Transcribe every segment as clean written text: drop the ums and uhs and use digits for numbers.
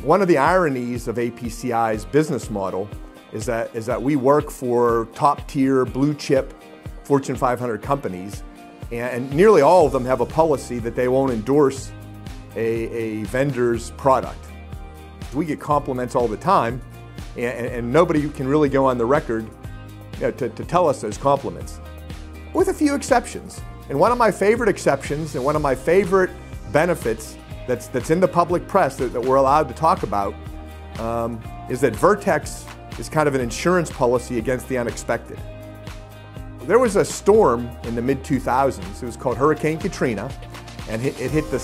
One of the ironies of APCI's business model is that we work for top-tier, blue-chip Fortune 500 companies, and nearly all of them have a policy that they won't endorse a vendor's product. We get compliments all the time, and nobody can really go on the record to tell us those compliments, with a few exceptions. And one of my favorite exceptions and one of my favorite benefits that's in the public press that we're allowed to talk about is that VirtECS is kind of an insurance policy against the unexpected. There was a storm in the mid-2000s. It was called Hurricane Katrina, and it hit the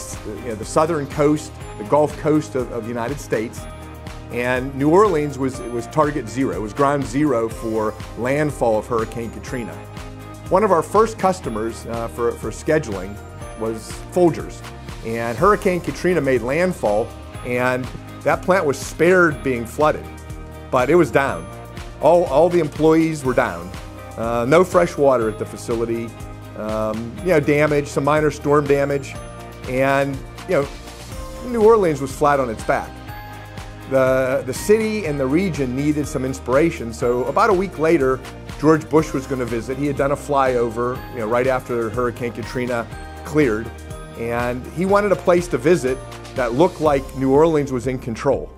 southern coast, the Gulf Coast of the United States. And New Orleans was target zero. It was ground zero for landfall of Hurricane Katrina. One of our first customers for scheduling was Folgers. And Hurricane Katrina made landfall, and that plant was spared being flooded, but it was down. All the employees were down. No fresh water at the facility. Damage, some minor storm damage, and New Orleans was flat on its back. The city and the region needed some inspiration, so about a week later, George Bush was going to visit. He had done a flyover, right after Hurricane Katrina cleared, and he wanted a place to visit that looked like New Orleans was in control.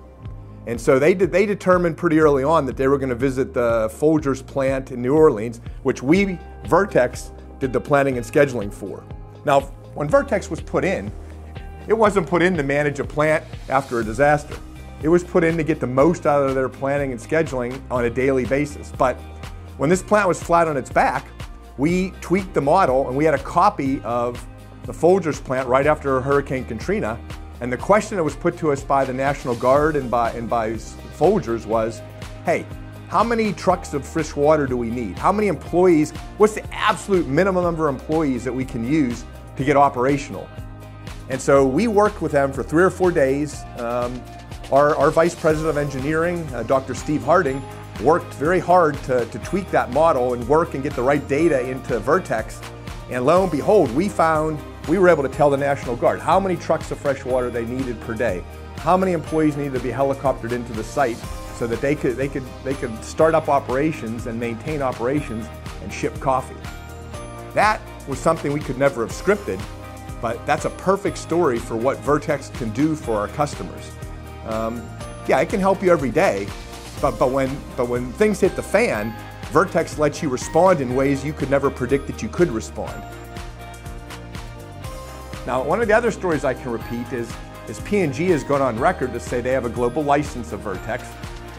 And so they determined pretty early on that they were going to visit the Folgers plant in New Orleans, which we, VirtECS, did the planning and scheduling for. Now, when VirtECS was put in, it wasn't put in to manage a plant after a disaster. It was put in to get the most out of their planning and scheduling on a daily basis. But when this plant was flat on its back, we tweaked the model, and we had a copy of the Folgers plant right after Hurricane Katrina. And the question that was put to us by the National Guard and by Folgers was, hey, how many trucks of fresh water do we need? How many employees? What's the absolute minimum number of employees that we can use to get operational? And so we worked with them for 3 or 4 days. Our Vice President of Engineering, Dr. Steve Harding, worked very hard to tweak that model and work and get the right data into VirtECS. And lo and behold, we were able to tell the National Guard how many trucks of fresh water they needed per day, how many employees needed to be helicoptered into the site so that they could start up operations and maintain operations and ship coffee. That was something we could never have scripted, but that's a perfect story for what VirtECS can do for our customers. Yeah, it can help you every day, but when things hit the fan, VirtECS lets you respond in ways you could never predict that you could respond. Now, one of the other stories I can repeat is P&G has gone on record to say they have a global license of VirtECS,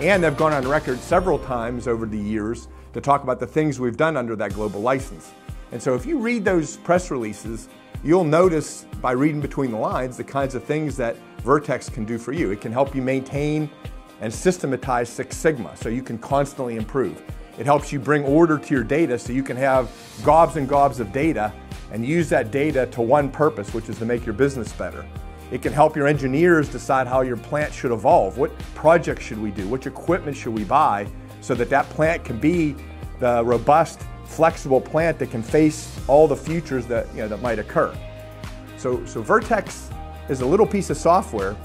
and they've gone on record several times over the years to talk about the things we've done under that global license. And so if you read those press releases, you'll notice by reading between the lines the kinds of things that VirtECS can do for you. It can help you maintain and systematize Six Sigma so you can constantly improve. It helps you bring order to your data so you can have gobs and gobs of data and use that data to one purpose, which is to make your business better. It can help your engineers decide how your plant should evolve. What projects should we do? Which equipment should we buy so that that plant can be the robust, flexible plant that can face all the futures that might occur. So VirtECS is a little piece of software,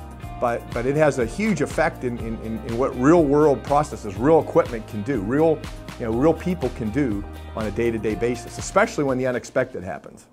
but it has a huge effect in what real world processes, real equipment can do, real people can do on a day-to-day basis, especially when the unexpected happens.